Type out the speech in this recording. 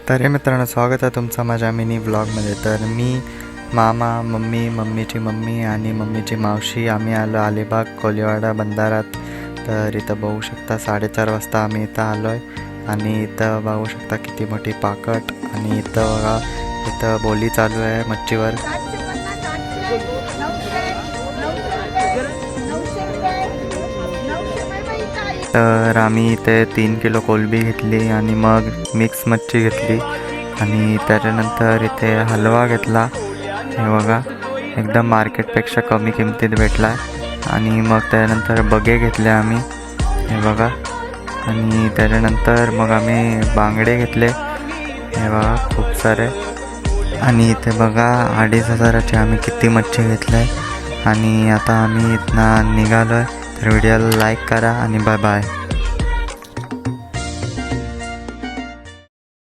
तर हे मित्रांनो, स्वागत आहे तुमचं माझ्या मिनी व्लॉगमध्ये. तर मी, मामा, मम्मीची मम्मी आणि मम्मीची मावशी आम्ही आलो अलिबाग कोलीवाडा बंधारात. तर इथं बघू शकता 4:30 वाजता आम्ही इथं आलो आहे आणि इथं बघू शकता किती मोठी पाकट. आणि इथं बघा, इथं बोली चालू आहे मच्छीवर. तर आम्ही इथे 3 किलो कोलंबी घेतली आणि मग मिक्स मच्छी घेतली आणि त्याच्यानंतर इथे हलवा घेतला. हे बघा, एकदम मार्केटपेक्षा कमी किमतीत भेटला. आणि मग त्यानंतर बगे घेतले आम्ही, हे बघा. आणि त्याच्यानंतर मग आम्ही बांगडे घेतले, हे बघा, खूप सारे. आणि इथे बघा 2,500ची आम्ही किती मच्छी घेतलं आहे. आणि आता आम्ही इथनं निघालो आहे. तर व्हिडिओला लाईक करा आणि बाय बाय.